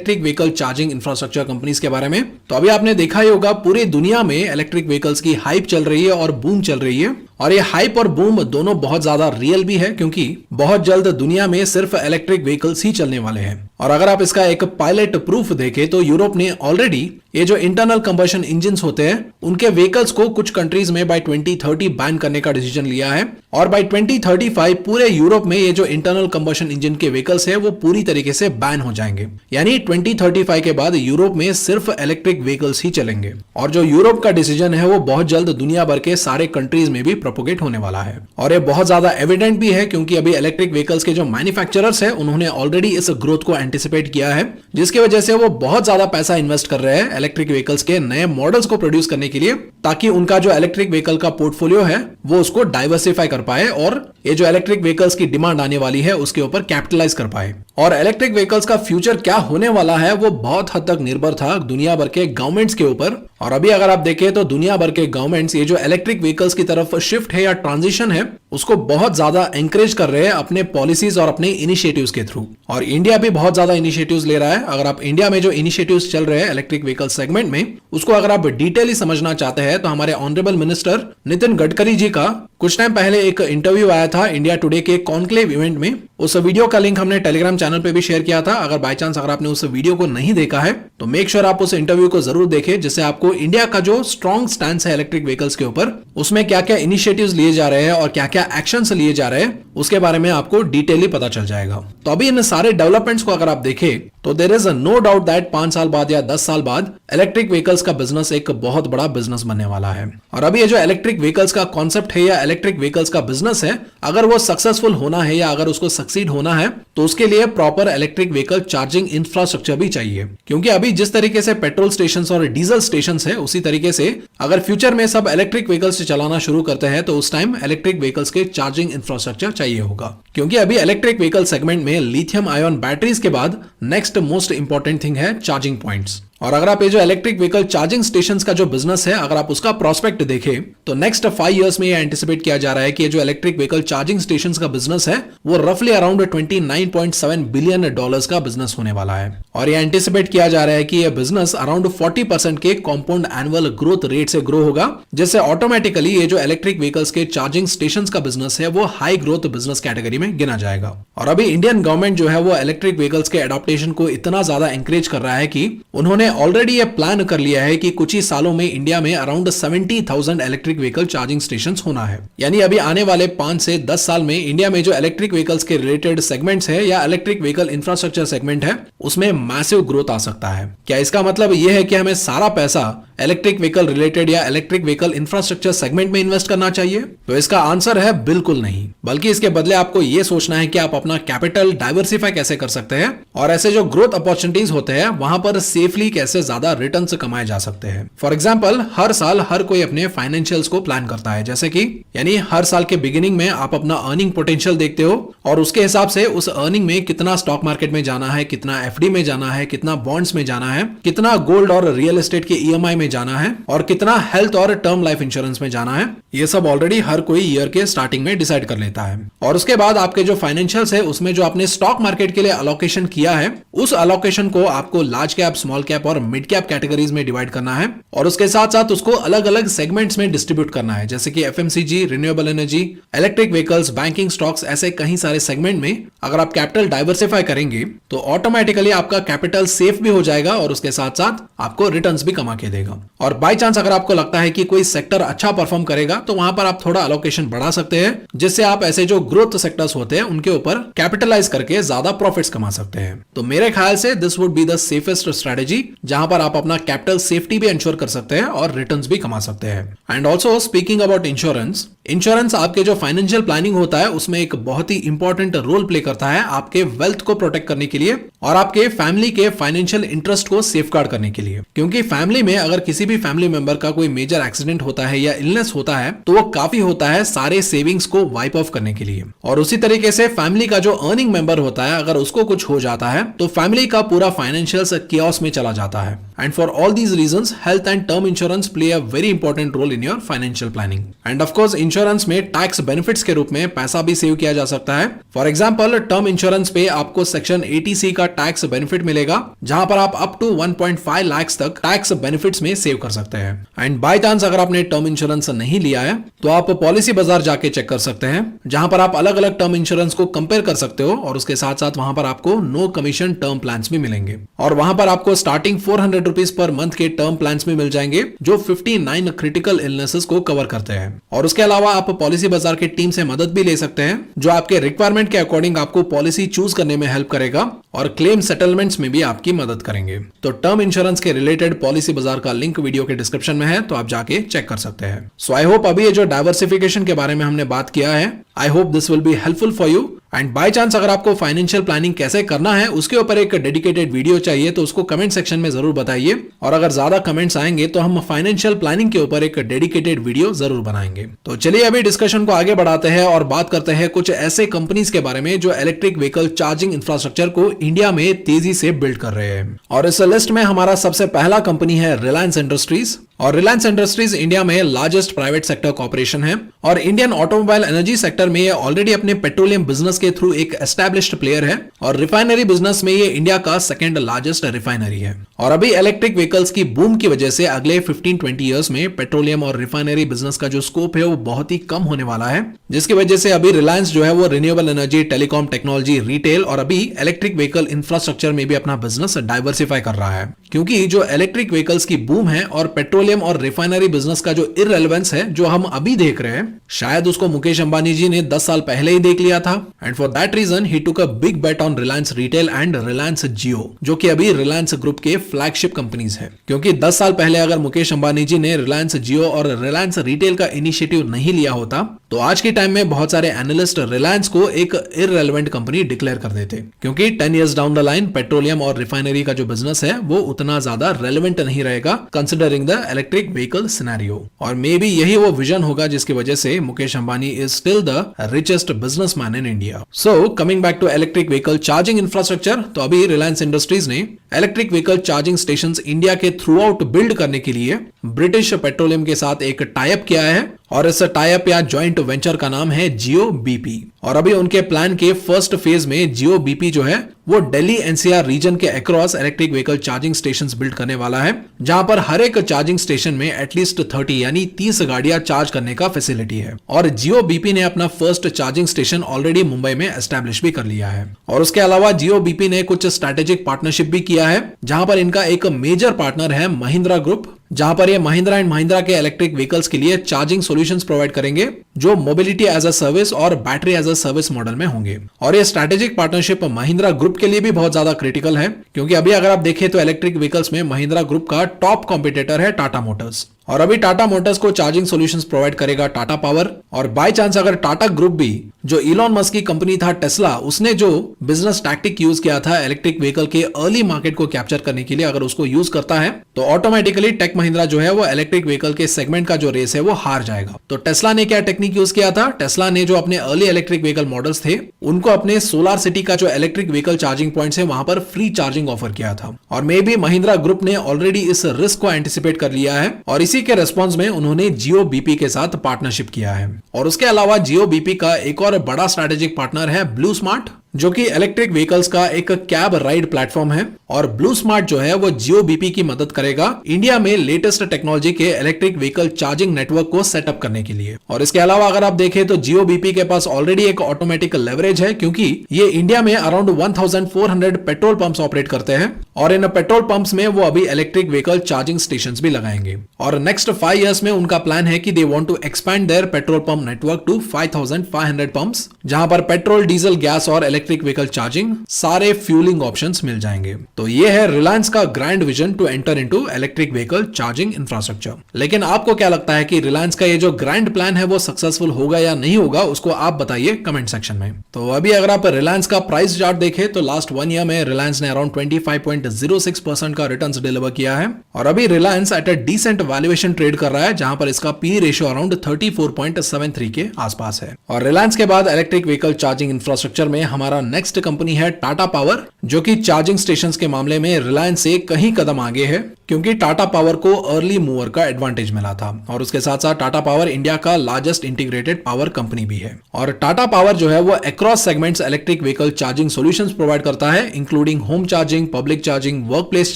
Electric vehicle charging infrastructure companies के बारे में। तो अभी आपने देखा ही होगा पूरी दुनिया में इलेक्ट्रिक व्हीकल्स की हाइप चल रही है और बूम चल रही है, और ये हाइप और बूम दोनों बहुत ज्यादा रियल भी है, क्योंकि बहुत जल्द दुनिया में सिर्फ इलेक्ट्रिक व्हीकल्स ही चलने वाले हैं। और अगर आप इसका एक पायलट प्रूफ देखें तो यूरोप ने ऑलरेडी ये जो इंटरनल कंबशन इंजन्स होते हैं उनके व्हीकल्स को कुछ कंट्रीज में बाय 2030 बैन करने का डिसीजन लिया है, और बाय 2035 पूरे यूरोप में ये जो इंटरनल कंबशन इंजन के व्हीकल्स है वो पूरी तरीके से बैन हो जाएंगे। यानी 2035 के बाद यूरोप में सिर्फ इलेक्ट्रिक व्हीकल्स ही चलेंगे, और जो यूरोप का डिसीजन है वो बहुत जल्द दुनिया भर के सारे कंट्रीज में भी प्रोपोगेट होने वाला है। और ये बहुत ज्यादा एविडेंट भी है, क्योंकि अभी इलेक्ट्रिक व्हीकल्स के जो मैन्युफैक्चरर्स है उन्होंने ऑलरेडी इस ग्रोथ को एंटिसिपेट किया है, जिसकी वजह से वो बहुत ज्यादा पैसा इन्वेस्ट कर रहे हैं इलेक्ट्रिक व्हीकल्स के नए मॉडल्स को प्रोड्यूस करने के लिए, ताकि उनका जो इलेक्ट्रिक व्हीकल का पोर्टफोलियो है वो उसको डाइवर्सिफाई कर पाए और ये जो इलेक्ट्रिक व्हीकल्स की डिमांड आने वाली है उसके ऊपर कैपिटलाइज कर पाए। और इलेक्ट्रिक व्हीकल्स का फ्यूचर क्या होने वाला है वो बहुत हद तक निर्भर था दुनिया भर के गवर्नमेंट्स के ऊपर। और अभी अगर आप देखें तो दुनिया भर के गवर्नमेंट्स ये जो इलेक्ट्रिक व्हीकल्स की तरफ शिफ्ट है या ट्रांजिशन है उसको बहुत ज्यादा एंकरेज कर रहे हैं अपने पॉलिसीज और अपने इनिशिएटिव्स के थ्रू। और इंडिया भी बहुत ज्यादा इनिशिएटिव्स ले रहा है। अगर आप इंडिया में जो इनिशिएटिव्स चल रहे हैं इलेक्ट्रिक व्हीकल सेगमेंट में उसको अगर आप डिटेयली समझना चाहते हैं तो हमारे ऑनरेबल मिनिस्टर नितिन गडकरी जी का कुछ टाइम पहले एक इंटरव्यू आया था इंडिया टुडे के कॉन्क्लेव इवेंट में। उस वीडियो का लिंक हमने टेलीग्राम चैनल पे भी शेयर किया था। अगर बाय चांस अगर आपने उस वीडियो को नहीं देखा है तो मेक श्योर आप उस इंटरव्यू को जरूर देखें, जिससे आपको इंडिया का जो स्ट्रॉन्ग स्टैंड है इलेक्ट्रिक व्हीकल्स के ऊपर उसमें क्या क्या इनिशिएटिव्स लिए जा रहे हैं और क्या क्या एक्शंस लिए जा रहे हैं उसके बारे में आपको डिटेयली पता चल जाएगा। तो अभी इन सारे डेवलपमेंट्स को अगर आप देखें तो there is no doubt that 5 साल बाद या 10 साल बाद इलेक्ट्रिक व्हीकल्स का बिजनेस एक बहुत बड़ा बिजनेस बनने वाला है। और अभी ये जो इलेक्ट्रिक व्हीकल्स का कॉन्सेप्ट है या इलेक्ट्रिक व्हीकल्स का बिजनेस है, अगर वो सक्सेसफुल होना है या अगर उसको सक्सीड होना है तो उसके लिए proper electric vehicle charging infrastructure भी चाहिए। क्योंकि अभी जिस तरीके से पेट्रोल स्टेशन और डीजल स्टेशन है उसी तरीके से अगर फ्यूचर में सब इलेक्ट्रिक व्हीकल्स चलाना शुरू करते हैं तो उस टाइम इलेक्ट्रिक व्हीकल्स के चार्जिंग इंफ्रास्ट्रक्चर चाहिए होगा। क्योंकि अभी इलेक्ट्रिक व्हीकल सेगमेंट में लिथियम आयन बैटरीज के बाद नेक्स्ट मोस्ट इंपॉर्टेंट थिंग है चार्जिंग पॉइंट्स। और अगर आप ये जो इलेक्ट्रिक व्हीकल चार्जिंग स्टेशंस का जो बिजनेस है अगर आप उसका प्रोस्पेक्ट देखें तो नेक्स्ट 5 इयर्स में ये एंटिसिपेट किया जा रहा है कि ये जो इलेक्ट्रिक व्हीकल चार्जिंग स्टेशंस का बिजनेस है वो रफली अराउंड $29.7 बिलियन का बिजनेस होने वाला है। और ये एंटिसिपेट किया जा रहा है कि ये बिजनेस अराउंड 40% के कॉम्पाउंड एनुअल ग्रोथ रेट से ग्रो होगा, जिससे ऑटोमेटिकली ये जो इलेक्ट्रिक व्हीकल्स के चार्जिंग स्टेशंस का बिजनेस है वो हाई ग्रोथ बिजनेस कैटेगरी में गिना जाएगा। और अभी इंडियन गवर्नमेंट जो है वो इलेक्ट्रिक व्हीकल्स के एडॉप्टेशन को इतना ज्यादा एंकरेज कर रहा है कि उन्होंने ऑलरेडी ये प्लान कर लिया है कि कुछ ही सालों में इंडिया में around 70,000 electric vehicle charging stations होना है। यानी अभी आने वाले 5 से 10 साल में इंडिया में जो इलेक्ट्रिक व्हीकल्स के रिलेटेड सेगमेंट्स है या इलेक्ट्रिक व्हीकल इंफ्रास्ट्रक्चर सेगमेंट है उसमें मैसिव ग्रोथ आ सकता है। क्या इसका मतलब यह है कि हमें सारा पैसा इलेक्ट्रिक व्हीकल रिलेटेड या इलेक्ट्रिक व्हीकल इंफ्रास्ट्रक्चर सेगमेंट में इन्वेस्ट करना चाहिए? तो इसका आंसर है बिल्कुल नहीं, बल्कि इसके बदले आपको यह सोचना है कि आप अपना कैपिटल डाइवर्सिफाई कैसे कर सकते हैं और ऐसे जो ग्रोथ अपॉर्चुनिटीज होते हैं वहां पर सेफली कैसे ज्यादा रिटर्न्स कमाए जा सकते हैं। फॉर एग्जांपल हर साल हर कोई अपने फाइनेंशियल्स को प्लान करता है, जैसे कि यानी हर साल के बिगिनिंग में आप अपना अर्निंग पोटेंशियल देखते हो और उसके हिसाब से उस अर्निंग में कितना स्टॉक मार्केट में जाना है, कितना एफडी में जाना है, कितना बॉन्ड्स में जाना है, कितना गोल्ड और रियल एस्टेट के ईएमआई में जाना है और कितना हेल्थ और टर्म लाइफ इंश्योरेंस में जाना है। ये सब ऑलरेडी हर कोई ईयर के स्टार्टिंग में डिसाइड कर लेता है। और उसके बाद आपके जो फाइनेंशियल्स है उसमें जो आपने स्टॉक मार्केट के लिए अलोकेशन किया है उस अलोकेशन को आपको लार्ज कैप, स्मॉल कैप और मिड कैप कैटेगरीज में डिवाइड करना है और उसके साथ साथ उसको अलग अलग सेगमेंट्स में डिस्ट्रीब्यूट करना है, जैसे कि FMCG, renewable energy, electric vehicles, banking, stocks, ऐसे कई सारे सेगमेंट में अगर आप कैपिटल डाइवर्सिफाई करेंगे तो ऑटोमेटिकली आपका कैपिटल सेफ भी हो जाएगा और उसके साथ साथ आपको रिटर्न्स भी कमा के देगा। और बाय चांस अगर आपको लगता है कि कोई सेक्टर अच्छा परफॉर्म करेगा तो वहां पर आप थोड़ा अलोकेशन बढ़ा सकते हैं, जिससे आप ऐसे जो ग्रोथ सेक्टर्स होते हैं उनके ऊपर कैपिटलाइज करके ज्यादा प्रॉफिट्स कमा सकते हैं। तो मेरे ख्याल से this would be the safest strategy, जहां पर आप अपना कैपिटल सेफ्टी भी इंश्योर कर सकते हैं और रिटर्न्स भी कमा सकते हैं। And also speaking about insurance आपके जो फाइनेंशियल प्लानिंग होता है उसमें एक बहुत ही इंपॉर्टेंट रोल प्ले करता है आपके वेल्थ को प्रोटेक्ट करने के लिए और आपके फैमिली के फाइनेंशियल इंटरेस्ट को सेफगार्ड करने के लिए। क्योंकि फैमिली में अगर किसी भी फैमिली मेंबर का कोई मेजर एक्सीडेंट होता है या इलनेस होता है तो वो काफी होता है सारे सेविंग्स को वाइप ऑफ करने के लिए। और उसी तरीके से फैमिली का जो अर्निंग मेंबर होता है अगर उसको कुछ हो जाता है तो फैमिली का पूरा फाइनेंशियल कियोस में चला जाता है। And for all these reasons health and term insurance play a very important role in your financial planning. And of course insurance में टैक्स बेनिफिट्स के रूप में पैसा भी सेव किया जा सकता है। फॉर एग्जांपल, टर्म इंश्योरेंस पे आपको सेक्शन 80C का टैक्स बेनिफिट मिलेगा, जहां पर आप अप टू 1.5 लाख तक टैक्स बेनिफिट्स में सेव कर सकते हैं। एंड बाय चांस अगर आपने टर्म इंश्योरेंस नहीं लिया है तो आप पॉलिसी बाजार जाके चेक कर सकते हैं, जहां पर आप अलग अलग टर्म इंश्योरेंस को कंपेयर कर सकते हो और उसके साथ साथ वहां पर आपको नो कमीशन टर्म प्लान्स भी मिलेंगे और वहां पर आपको स्टार्टिंग 400 रुपीज पर मंथ के टर्म प्लान्स भी मिल जाएंगे जो 59 क्रिटिकल इलनेसेस को कवर करते हैं। और उसके अलावा आप पॉलिसी बाजार की टीम से मदद भी ले सकते हैं, जो आपके रिक्वायरमेंट के अकॉर्डिंग आपको पॉलिसी चूज करने में हेल्प करेगा और क्लेम सेटलमेंट्स में भी आपकी मदद करेंगे। तो टर्म इंश्योरेंस के रिलेटेड पॉलिसी बाजार का लिंक वीडियो के डिस्क्रिप्शन में है, तो आप जाके चेक कर सकते हैं। सो आई होप अभी ये जो डाइवर्सिफिकेशन के बारे में हमने बात किया है, I hope this will be helpful for you. And by chance अगर आपको फाइनेंशियल प्लानिंग कैसे करना है उसके ऊपर एक डेडिकेटेड वीडियो चाहिए तो उसको कमेंट सेक्शन में जरूर बताइए, और अगर ज्यादा कमेंट्स आएंगे तो हम फाइनेंशियल प्लानिंग के ऊपर एक डेडिकेटेड वीडियो जरूर बनाएंगे। तो चलिए अभी डिस्कशन को आगे बढ़ाते हैं और बात करते हैं कुछ ऐसे कंपनीज के बारे में जो इलेक्ट्रिक व्हीकल चार्जिंग इंफ्रास्ट्रक्चर को इंडिया में तेजी से बिल्ड कर रहे हैं। और इस लिस्ट में हमारा सबसे पहला कंपनी है रिलायंस इंडस्ट्रीज। और रिलायंस इंडस्ट्रीज इंडिया में लार्जेस्ट प्राइवेट सेक्टर कॉर्पोरेशन है और इंडियन ऑटोमोबाइल एनर्जी सेक्टर में ये ऑलरेडी अपने पेट्रोलियम बिजनेस के थ्रू एक एस्टैब्लिश्ड प्लेयर है और रिफाइनरी बिजनेस में ये इंडिया का सेकंड लार्जेस्ट रिफाइनरी है। और अभी इलेक्ट्रिक व्हीकल्स की बूम की वजह से अगले 15-20 इयर्स में पेट्रोलियम और रिफाइनरी बिजनेस का जो स्कोप है वो बहुत ही कम होने वाला है, जिसकी वजह से अभी रिलायंस जो है वो renewable energy, telecom technology, retail और अभी इलेक्ट्रिक व्हीकल इंफ्रास्ट्रक्चर में भी अपना बिजनेस डाइवर्सिफाई कर रहा है। क्योंकि जो इलेक्ट्रिक व्हीकल्स की बूम है और पेट्रोलियम और रिफाइनरी बिजनेस का जो इररेलेवेंस है जो हम अभी देख रहे हैं, शायद उसको मुकेश अंबानी जी ने 10 साल पहले ही देख लिया था। And for that reason he took a big bet on Reliance retail and Reliance Jio, जो कि अभी रिलायंस ग्रुप के फ्लैगशिप कंपनीज है। क्योंकि 10 साल पहले अगर मुकेश अंबानी जी ने रिलायंस जियो और रिलायंस रिटेल का इनिशिएटिव नहीं लिया होता तो आज के टाइम में बहुत सारे एनालिस्ट रिलायंस को एक इररेलेवेंट कंपनी डिक्लेयर कर देते, क्योंकि 10 years down the line petroleum और रिफाइनरी का जो बिजनेस है वो उतना ज्यादा रेलेवेंट नहीं रहेगा considering the electric vehicle scenario. और मे बी यही वो विजन होगा जिसकी वजह से Mukesh Ambani is still the richest businessman in India. So coming back to electric vehicle charging infrastructure, तो अभी रिलायंस इंडस्ट्रीज ने electric vehicle charging stations India के थ्रू आउट बिल्ड करने के लिए ब्रिटिश पेट्रोलियम के साथ एक टाई अप किया है और इस टाई अप या जॉइंट वेंचर का नाम है जियो बीपी। और अभी उनके प्लान के फर्स्ट फेज में जियो बीपी जो है वो दिल्ली एनसीआर रीजन के across electric vehicle charging stations build करने वाला है, जहां पर हर एक चार्जिंग स्टेशन में एटलीस्ट 30 यानी 30 गाड़ियां चार्ज करने का फैसिलिटी है। और जियो बीपी ने अपना first charging station already Mumbai में एस्टैब्लिश भी कर लिया है। और उसके अलावा जियो बीपी ने कुछ स्ट्रेटेजिक पार्टनरशिप भी किया है, जहां पर इनका एक मेजर पार्टनर है महिंद्रा ग्रुप, जहां पर ये महिंद्रा एंड महिंद्रा के इलेक्ट्रिक व्हीकल्स के लिए चार्जिंग सॉल्यूशंस प्रोवाइड करेंगे जो मोबिलिटी एज अ सर्विस और battery as a service model में होंगे। और ये स्ट्रेटेजिक पार्टनरशिप महिंद्रा ग्रुप के लिए भी बहुत ज्यादा क्रिटिकल है, क्योंकि अभी अगर आप देखें तो इलेक्ट्रिक व्हीकल्स में महिंद्रा ग्रुप का टॉप कॉम्पिटिटर है टाटा मोटर्स। और अभी टाटा मोटर्स को चार्जिंग सॉल्यूशंस प्रोवाइड करेगा टाटा पावर। और बाय चांस अगर टाटा ग्रुप भी, जो इलॉन मस्क की कंपनी था टेस्ला, उसने जो बिजनेस टैक्टिक यूज किया था इलेक्ट्रिक व्हीकल के अर्ली मार्केट को कैप्चर करने के लिए, अगर उसको यूज करता है तो ऑटोमेटिकली टेक महिंद्रा जो है वो इलेक्ट्रिक व्हीकल के सेगमेंट का जो रेस है वो हार जाएगा। तो टेस्ला ने क्या टेक्निक यूज किया था? टेस्ला ने जो अपने अर्ली इलेक्ट्रिक व्हीकल मॉडल्स थे उनको अपने सोलार सिटी का जो इलेक्ट्रिक व्हीकल चार्जिंग पॉइंट्स है वहां पर फ्री चार्जिंग ऑफर किया था। और मे बी महिंद्रा ग्रुप ने ऑलरेडी इस रिस्क को एंटिसिपेट कर लिया है और इसी के रेस्पॉन्स में उन्होंने जियो बीपी के साथ पार्टनरशिप किया है। और उसके अलावा जियो बीपी का एक और बड़ा स्ट्रेटेजिक पार्टनर है ब्लू स्मार्ट, जो कि इलेक्ट्रिक व्हीकल्स का एक कैब राइड प्लेटफॉर्म है। और ब्लू स्मार्ट जो है वो जियो बीपी की मदद करेगा इंडिया में लेटेस्ट टेक्नोलॉजी के इलेक्ट्रिक व्हीकल चार्जिंग नेटवर्क को सेटअप करने के लिए। और इसके अलावा अगर आप देखें तो जियो बीपी के पास ऑलरेडी एक ऑटोमेटिक लेवरेज है, क्योंकि ये इंडिया में अराउंड 1400 पेट्रोल पंप्स ऑपरेट करते हैं और इन पेट्रोल पंप्स में वो अभी इलेक्ट्रिक व्हीकल चार्जिंग स्टेशंस भी लगाएंगे। और नेक्स्ट 5 इयर्स में उनका प्लान है कि they want to expand their petrol pump network to 5500 pumps, जहां पर पेट्रोल, डीजल, गैस और इलेक्ट्रिक व्हीकल चार्जिंग सारे फ्यूलिंग ऑप्शंस मिल जाएंगे। तो ये है रिलायंस का grand vision to enter into electric vehicle charging infrastructure. लेकिन आपको क्या लगता है कि रिलायंस का ये जो ग्रैंड प्लान है वो सक्सेसफुल होगा या नहीं होगा, उसको आप बताइए कमेंट सेक्शन में। तो अभी अगर आप रिलायंस का प्राइस चार्ट देखें तो लास्ट 1 ईयर में रिलायंस ने अराउंड 25.06% का रिटर्न्स डिलीवर किया है। और अभी Reliance at a decent valuation trade कर रहा है, जहां पर इसका पी रेशियो अराउंड 34.73 के आसपास है। और रिलायंस के बाद इलेक्ट्रिक व्हीकल चार्जिंग इंफ्रास्ट्रक्चर में हमारा हमारा नेक्स्ट कंपनी है टाटा पावर, जो कि चार्जिंग स्टेशंस के मामले में रिलायंस से कहीं कदम आगे है, क्योंकि टाटा पावर को अर्ली मूवर का एडवांटेज मिला था। और उसके साथ साथ टाटा पावर इंडिया का लार्जेस्ट इंटीग्रेटेड पावर कंपनी भी है। और टाटा पावर जो है वो across segments electric vehicle charging solutions provide करता है, including home charging, public charging, work place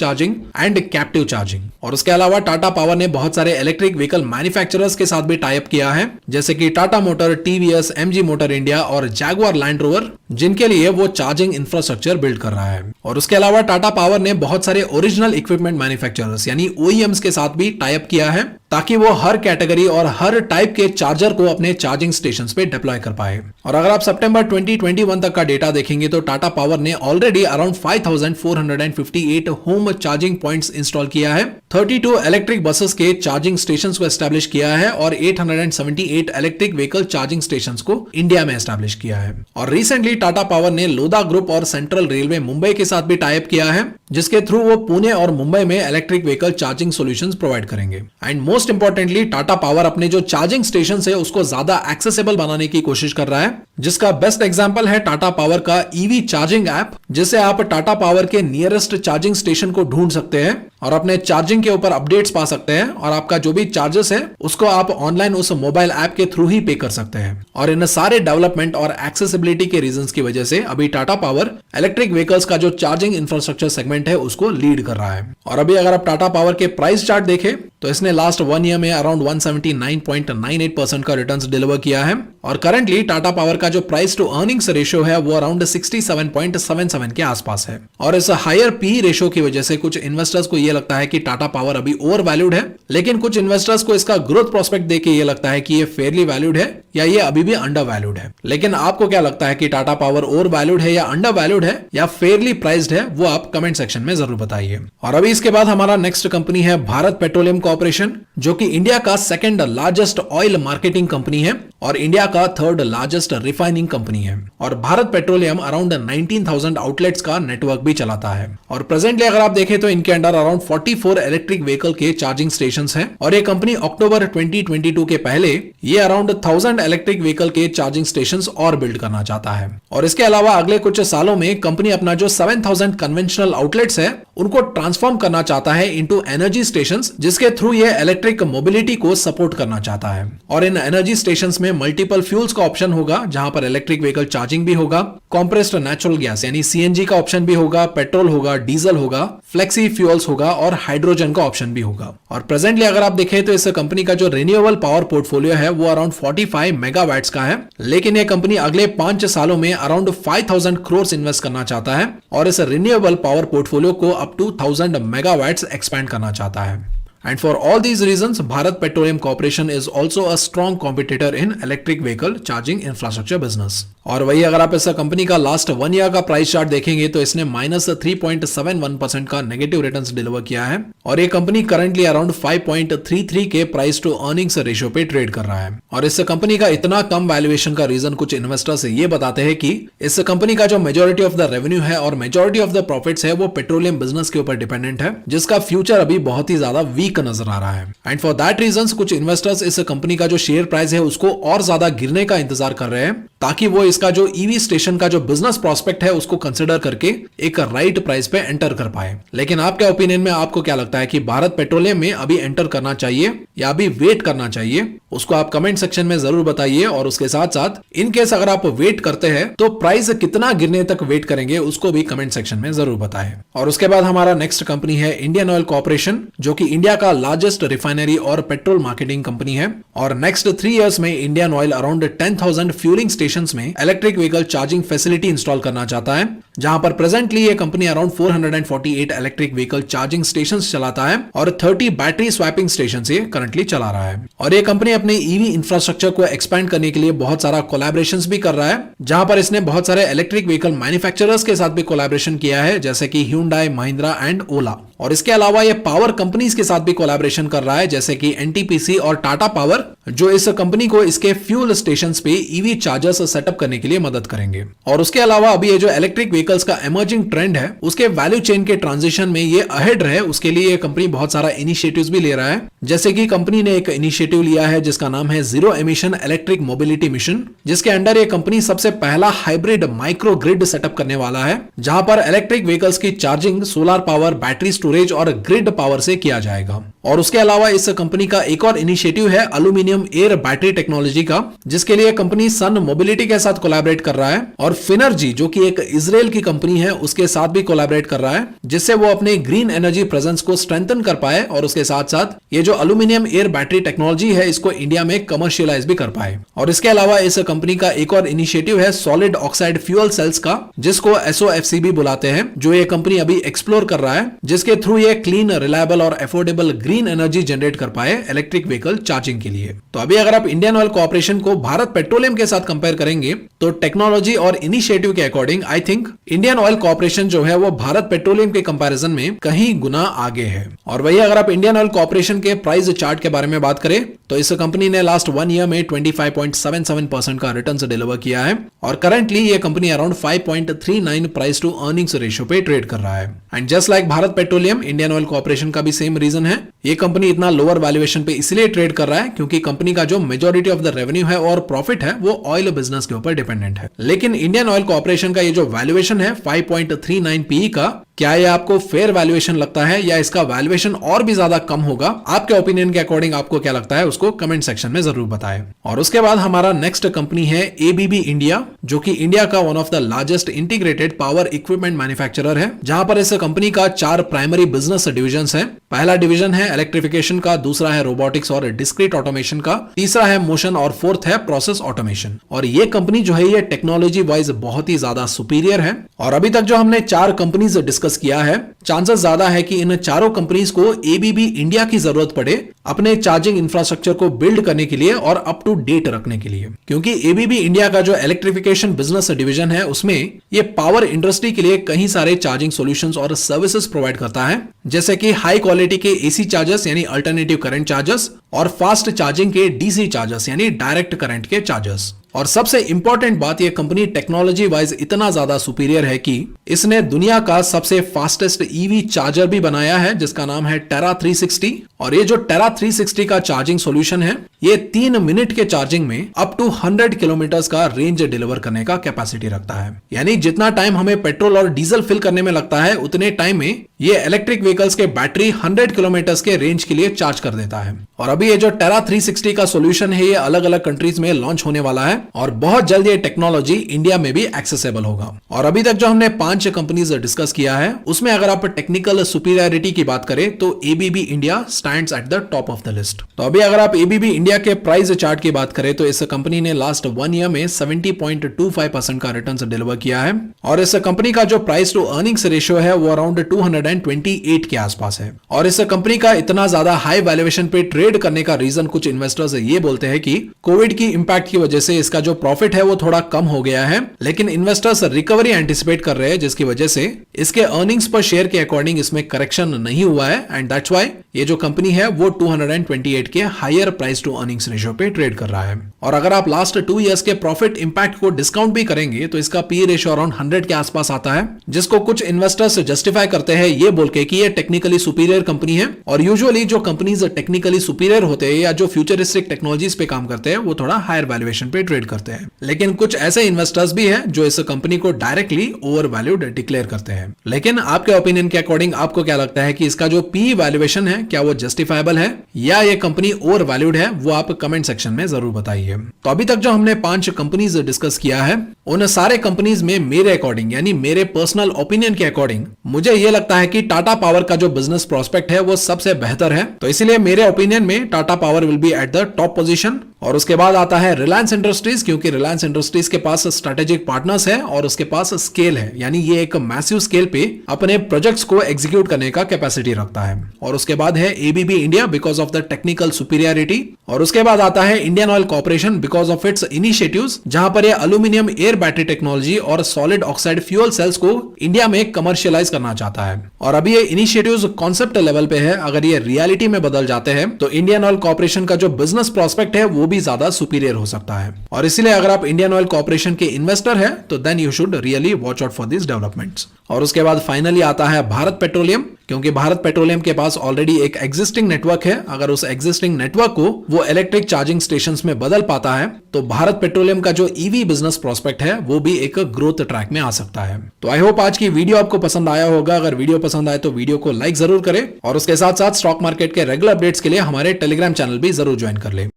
charging and captive charging. और उसके अलावा टाटा पावर ने बहुत सारे इलेक्ट्रिक व्हीकल मैन्युफैक्चरर्स के साथ भी टाई अप किया है, जैसे कि Tata motor, TVS, MG motor India और जैगुआर लैंड रोवर, जिनके लिए वो चार्जिंग इंफ्रास्ट्रक्चर बिल्ड कर रहा है। और उसके अलावा टाटा पावर ने बहुत सारे ओरिजिनल इक्विपमेंट मैन्युफैक्चरर्स यानी ओईएम्स के साथ भी टाई अप किया है, ताकि वो हर कैटेगरी और हर टाइप के चार्जर को अपने चार्जिंग स्टेशंस पे डिप्लॉय कर पाए। और अगर आप सितंबर 2021 तक का डेटा देखेंगे तो टाटा पावर ने already around 5458 home charging points install किया है, 32 इलेक्ट्रिक बसेस के चार्जिंग स्टेशंस को एस्टैब्लिश किया है और 878 इलेक्ट्रिक व्हीकल चार्जिंग स्टेशंस को इंडिया में एस्टैब्लिश किया है। और रिसेंटली टाटा पावर ने लोधा ग्रुप और सेंट्रल रेलवे मुंबई के साथ भी टाई अप किया है, जिसके थ्रू वो पुणे और मुंबई में electric vehicle charging solutions provide करेंगे। And most importantly Tata power अपने जो चार्जिंग स्टेशन है उसको ज्यादा एक्सेसिबल बनाने की कोशिश कर रहा है, जिसका बेस्ट एग्जांपल है टाटा पावर का ईवी चार्जिंग ऐप, जिससे आप टाटा पावर के नियरेस्ट चार्जिंग स्टेशन को ढूंढ सकते हैं और अपने चार्जिंग के ऊपर अपडेट्स पा सकते हैं, और आपका जो भी चार्जेस है उसको आप ऑनलाइन उस मोबाइल ऐप के थ्रू ही पे कर सकते हैं। और इन सारे डेवलपमेंट और एक्सेसिबिलिटी के रीजंस की वजह से अभी टाटा पावर इलेक्ट्रिक व्हीकल्स का जो चार्जिंग इंफ्रास्ट्रक्चर सेगमेंट है उसको लीड कर रहा है। और अभी अगर आप टाटा पावर के प्राइस चार्ट देखें तो इसने लास्ट 1 ईयर में अराउंड 179.98% का रिटर्न्स डिलीवर किया है। और करंटली टाटा पावर का जो प्राइस टू अर्निंग्स रेशियो है वो अराउंड 67.77 के आसपास है। और इस हायर पी रेशियो की वजह से कुछ इन्वेस्टर्स को ये लगता है कि टाटा पावर अभी ओवर वैल्यूड है, लेकिन कुछ इन्वेस्टर्स को इसका ग्रोथ प्रोस्पेक्ट देख के ये लगता है कि ये फेयरली वैल्यूड है या ये अभी भी अंडर वैल्यूड है। लेकिन आपको क्या लगता है कि टाटा पावर ओवर वैल्यूड है या अंडर वैल्यूड है या फेयरली प्राइस्ड है, वो आप कमेंट सेक्शन में जरूर बताइए। और अभी इसके बाद हमारा नेक्स्ट कंपनी है भारत पेट्रोलियम कॉर्पोरेशन, जो कि इंडिया का second largest oil marketing company है और इंडिया का थर्ड लार्जेस्ट रिफाइनिंग कंपनी है। और भारत पेट्रोलियम अराउंड 19,000 आउटलेट्स का नेटवर्क भी चलाता है। और प्रेजेंटली अगर आप देखें तो इनके अंडर अराउंड 44 इलेक्ट्रिक व्हीकल के चार्जिंग स्टेशंस हैं, और ये कंपनी अक्टूबर 2022 के पहले ये अराउंड 1000 इलेक्ट्रिक व्हीकल के चार्जिंग स्टेशंस और बिल्ड करना चाहता है। और इसके अलावा अगले कुछ सालों में कंपनी अपना जो 7000 कन्वेंशनल आउटलेट्स है उनको ट्रांसफॉर्म करना चाहता है इनटू एनर्जी स्टेशंस, जिसके थ्रू ये इलेक्ट्रिक मोबिलिटी को सपोर्ट करना चाहता है। और इन एनर्जी स्टेशंस में मल्टीपल फ्यूल्स का ऑप्शन होगा, जहां पर इलेक्ट्रिक व्हीकल चार्जिंग भी होगा, कॉम्प्रेस्ड नेचुरल गैस यानी सीएनजी का ऑप्शन भी होगा, पेट्रोल होगा, डीजल होगा, फ्लेक्सी फ्यूल्स होगा और हाइड्रोजन का ऑप्शन भी होगा। और प्रेजेंटली अगर आप देखें तो इस कंपनी का जो रिन्यूएबल पावर पोर्टफोलियो है वो अराउंड 45 मेगावाट्स का है, लेकिन यह कंपनी अगले 5 सालों में अराउंड 5000 करोड़ इन्वेस्ट करना चाहता है और इस रिन्यूएबल पावर पोर्टफोलियो को अप टू 1000 मेगावाट्स एक्सपैंड करना चाहता है। And for all these reasons, Bharat Petroleum Corporation is also a strong competitor in electric vehicle charging infrastructure business. और वही अगर आप इस कंपनी का लास्ट 1 ईयर का प्राइस चार्ट देखेंगे तो इसने -3.71% का नेगेटिव रिटर्न्स डिलीवर किया है, और ये कंपनी करंटली अराउंड 5.33 के प्राइस टू अर्निंग्स रेशियो पे ट्रेड कर रहा है। और इस कंपनी का इतना कम वैल्यूएशन का रीजन कुछ इन्वेस्टर्स ये बताते हैं कि इस कंपनी का जो मेजोरिटी ऑफ द रेवेन्यू है और मेजोरिटी ऑफ द प्रॉफिट्स है वो पेट्रोलियम बिजनेस के ऊपर डिपेंडेंट है, जिसका फ्यूचर अभी बहुत ही ज्यादा वीक नजर आ रहा है। एंड फॉर दैट रीजंस कुछ इन्वेस्टर्स इस कंपनी का जो शेयर प्राइस है उसको और ज्यादा गिरने का इंतजार कर रहे हैं, ताकि वो इसका जो ईवी स्टेशन का जो बिजनेस प्रोस्पेक्ट है उसको कंसिडर करके एक राइट प्राइस पे एंटर कर पाए। लेकिन आपके ओपिनियन में आपको क्या लगता है कि भारत पेट्रोलियम में अभी एंटर करना चाहिए या अभी वेट करना चाहिए, उसको आप कमेंट सेक्शन में जरूर बताइए। और उसके साथ साथ इन केस अगर आप वेट करते हैं तो प्राइस कितना गिरने तक वेट करेंगे उसको भी कमेंट सेक्शन में जरूर बताएं। और उसके बाद हमारा नेक्स्ट कंपनी है इंडियन ऑयल कॉर्पोरेशन, जो कि इंडिया का लार्जेस्ट रिफाइनरी और पेट्रोल मार्केटिंग कंपनी है। और नेक्स्ट 3 इयर्स में Indian oil around 10,000 fuelling stations में electric vehicle charging facility install करना चाहता है, जहां पर प्रेजेंटली ये company around 448 electric vehicle charging stations चलाता है और 30 बैटरी स्वैपिंग स्टेशंस ये करंटली चला रहा है। और ये कंपनी अपने ईवी इंफ्रास्ट्रक्चर को एक्सपैंड करने के लिए बहुत सारा कोलैबोरेशंस भी कर रहा है, जहां पर इसने बहुत सारे इलेक्ट्रिक व्हीकल मैन्युफैक्चरर्स के साथ भी कोलैबोरेशन किया है, जैसे कि Hyundai, महिंद्रा एंड ओला। और इसके अलावा ये पावर कंपनीज के साथ भी कोलैबोरेशन कर रहा है, जैसे कि एनटीपीसी और टाटा पावर, जो इस कंपनी को इसके फ्यूल स्टेशंस पे ईवी चार्जर्स सेटअप करने के लिए मदद करेंगे। और उसके अलावा अभी ये जो इलेक्ट्रिक व्हीकल्स का इमर्जिंग ट्रेंड है उसके वैल्यू चेन के ट्रांजिशन में ये अहेड रहे, उसके लिए ये कंपनी बहुत सारा इनिशिएटिव्स भी ले रहा है। जैसे कि कंपनी ने एक इनिशिएटिव लिया है जिसका नाम है zero emission electric mobility mission, जिसके अंडर ये कंपनी सबसे पहला हाइब्रिड माइक्रो ग्रिड सेटअप करने वाला है, जहां पर इलेक्ट्रिक व्हीकल्स की charging solar power, battery storage और ग्रिड पावर से किया जाएगा। और उसके अलावा इस कंपनी का एक और इनिशिएटिव है एल्यूमिनियम एयर बैटरी टेक्नोलॉजी का, जिसके लिए कंपनी सन मोबिलिटी के साथ कोलैबोरेट कर रहा है और फिनर्जी जो कि एक इजराइल की कंपनी है उसके साथ भी कोलैबोरेट कर रहा है, जिससे वो अपने ग्रीन एनर्जी प्रेजेंस को स्ट्रेंथन कर पाए और उसके साथ साथ ये जो एल्यूमिनियम एयर बैटरी टेक्नोलॉजी है इसको इंडिया में कमर्शियलाइज भी कर पाए। और इसके अलावा इस कंपनी का एक और इनिशिएटिव है सॉलिड ऑक्साइड फ्यूल सेल्स का, जिसको SOFC भी बुलाते हैं, जो ये कंपनी अभी एक्सप्लोर कर रहा है, जिसके थ्रू ये क्लीन, रिलायबल और अफोर्डेबल ग्रीन एनर्जी जनरेट कर पाए इलेक्ट्रिक व्हीकल चार्जिंग के लिए। तो अभी अगर आप इंडियन ऑयल कॉर्पोरेशन को भारत पेट्रोलियम के साथ कंपेयर करेंगे तो टेक्नोलॉजी और इनिशिएटिव के according I think Indian oil corporation जो है वो भारत पेट्रोलियम के कंपैरिजन में कहीं गुना आगे है। और वही अगर आप इंडियन ऑयल कॉर्पोरेशन के प्राइस चार्ट के बारे में बात करें तो इस कंपनी ने लास्ट 1 ईयर में 25.77% का रिटर्न डिलीवर किया है और करंटली ये company around 5.39 price to earnings ratio पे ट्रेड कर रहा है। And just like Bharat Petroleum, Indian oil Corporation का भी सेम रीजन है, ये कंपनी इतना लोअर वैल्यूएशन पे इसलिए ट्रेड कर रहा है क्योंकि कंपनी का जो मेजॉरिटी ऑफ द रेवेन्यू है और प्रॉफिट है वो ऑयल बिजनेस के ऊपर डिपेंडेंट है। लेकिन इंडियन ऑयल कॉर्पोरेशन का ये जो वैल्यूएशन है 5.39 PE का, क्या ये आपको फेयर वैल्यूएशन लगता है या इसका वैल्यूएशन और भी ज्यादा कम होगा? आपके ओपिनियन के अकॉर्डिंग आपको क्या लगता है उसको कमेंट सेक्शन में जरूर बताएं। और उसके बाद हमारा नेक्स्ट कंपनी है ABB इंडिया, जो कि इंडिया का one of the largest integrated power equipment manufacturer है, जहां पर इस कंपनी का 4 प्राइमरी बिजनेस डिविजन है। पहला डिवीजन है इलेक्ट्रिफिकेशन का, दूसरा है रोबोटिक्स और डिस्क्रीट ऑटोमेशन का, तीसरा है मोशन और फोर्थ है प्रोसेस ऑटोमेशन। और ये कंपनी जो है ये टेक्नोलॉजी वाइज बहुत ही ज्यादा सुपीरियर है। और अभी तक जो हमने 4 कंपनीज डिस्कस किया है, चांसेस ज्यादा है कि इन चारों कंपनीज को ABB इंडिया की जरूरत पड़े अपने चार्जिंग इंफ्रास्ट्रक्चर को बिल्ड करने के लिए और अप टू डेट रखने के लिए, क्योंकि ABB इंडिया का जो इलेक्ट्रिफिकेशन बिजनेस डिवीजन है उसमें ये पावर इंडस्ट्री के लिए कई सारे चार्जिंग सॉल्यूशंस और सर्विसेज प्रोवाइड करता है, जैसे कि हाई क्वालिटी के AC चार्जर्स यानी अल्टरनेटिव करंट चार्जर्स और फास्ट चार्जिंग के DC चार्जर्स यानी डायरेक्ट करंट के चार्जर्स। और सबसे इंपॉर्टेंट बात, ये कंपनी टेक्नोलॉजी वाइज इतना ज्यादा सुपीरियर है कि इसने दुनिया का सबसे फास्टेस्ट EV चार्जर भी बनाया है जिसका नाम है टेरा 360। और ये जो टेरा 360 का चार्जिंग सॉल्यूशन है ये 3 मिनट के चार्जिंग में अप टू 100 किलोमीटर का रेंज डिलीवर करने का कैपेसिटी रखता है। यानी जितना टाइम हमें पेट्रोल और डीजल फिल करने में लगता है उतने टाइम में ये इलेक्ट्रिक व्हीकल्स के बैटरी 100 किलोमीटर के रेंज के लिए चार्ज कर देता है। और अभी ये जो टेरा 360 का सॉल्यूशन है ये अलग अलग कंट्रीज में लॉन्च होने वाला है और बहुत जल्द ये टेक्नोलॉजी इंडिया में भी एक्सेसिबल होगा। और अभी तक जो हमने 5 कंपनीज डिस्कस किया है उसमें अगर आप टेक्निकल सुपीरियरिटी की बात करें तो ABB India stands at the top of the list. तो अभी अगर आप ABB इंडिया के प्राइस चार्ट की बात करें तो इस कंपनी ने लास्ट 1 ईयर में 70.25% का रिटर्न डिलीवर किया है और इस कंपनी का जो प्राइस टू अर्निंग्स रेशियो है वो अराउंड 228 के आसपास है। और इस कंपनी का इतना ज्यादा हाई वैल्यूएशन पे ट्रेड करने का रीजन कुछ इन्वेस्टर्स ये बोलते हैं कि कोविड की इंपैक्ट की वजह से इसका जो प्रॉफिट है वो थोड़ा कम हो गया है, लेकिन इन्वेस्टर्स रिकवरी एंटिसिपेट कर रहे हैं जिसकी वजह से इसके अर्निंग्स पर शेयर के अकॉर्डिंग इसमें करेक्शन नहीं हुआ है एंड दैट्स व्हाई ये जो कंपनी है वो 228 के higher price to earnings ratio पे ट्रेड कर रहा है। और अगर आप लास्ट 2 इयर्स के प्रॉफिट इंपैक्ट को डिस्काउंट भी करेंगे तो इसका पी रेशियो अराउंड 100 के आसपास आता है, जिसको कुछ इन्वेस्टर्स जस्टिफाई करते हैं ये बोल के कि ये टेक्निकली सुपीरियर कंपनी है। और यूजुअली जो कंपनीज टेक्निकली सुपीरियर होते हैं या जो फ्यूचरिस्टिक टेक्नोलॉजीज पे काम करते हैं वो थोड़ा हायर वैल्यूएशन पे ट्रेड करते हैं। लेकिन कुछ ऐसे इन्वेस्टर्स भी हैं जो इस कंपनी को डायरेक्टली ओवर वैल्यूड डिक्लेयर करते हैं। लेकिन आपके ओपिनियन के अकॉर्डिंग आपको क्या लगता है कि इसका जो पी वैल्यूएशन है क्या वो जस्टिफाइबल है या ये कंपनी ओवर वैल्यूड है? वो आप कमेंट सेक्शन में जरूर बताइए। तो अभी तक जो हमने 5 कंपनीज डिस्कस किया है उन सारे कंपनीज में मेरे अकॉर्डिंग यानी मेरे पर्सनल ओपिनियन के अकॉर्डिंग मुझे ये लगता है कि टाटा पावर का जो बिजनेस प्रोस्पेक्ट है वो सबसे बेहतर है। तो इसीलिए मेरे ओपिनियन में Tata power will be at the top position. और उसके बाद आता है रिलायंस इंडस्ट्रीज, क्योंकि रिलायंस इंडस्ट्रीज के पास स्ट्रेटेजिक पार्टनर्स है और उसके पास स्केल है, यानी ये एक मैसिव स्केल पे अपने प्रोजेक्ट्स को एग्जीक्यूट करने का कैपेसिटी रखता है। और उसके बाद बाद है ABB India because of the technical superiority, और उसके बाद आता है Indian oil corporation because of its initiatives, जहां पर ये एल्यूमिनियम एयर बैटरी टेक्नोलॉजी और सॉलिड ऑक्साइड फ्यूल सेल्स को इंडिया में कमर्शियलाइज करना चाहता है। और अभी ये इनिशिएटिव्स कॉन्सेप्ट लेवल पे है, अगर ये रियलिटी में बदल जाते हैं तो इंडियन ऑयल कॉर्पोरेशन का जो बिजनेस प्रोस्पेक्ट है वो भी ज्यादा सुपीरियर हो सकता है। और इसलिए अगर आप इंडियन ऑयल कॉर्पोरेशन के इन्वेस्टर है तो then you should really watch out for this developments. और उसके बाद फाइनली आता है भारत पेट्रोलियम, क्योंकि भारत पेट्रोलियम के पास ऑलरेडी एक एग्जिस्टिंग नेटवर्क है। अगर उस एग्जिस्टिंग नेटवर्क को वो इलेक्ट्रिक चार्जिंग स्टेशंस में बदल पाता है तो भारत पेट्रोलियम का जो ईवी बिजनेस प्रोस्पेक्ट है वो भी एक ग्रोथ ट्रैक में आ सकता है। तो आई होप आज की वीडियो आपको पसंद आया होगा। अगर वीडियो पसंद आए तो वीडियो को लाइक जरूर करें और उसके साथ साथ स्टॉक मार्केट के रेगुलर अपडेट्स के लिए हमारे टेलीग्राम चैनल भी जरूर ज्वाइन कर ले।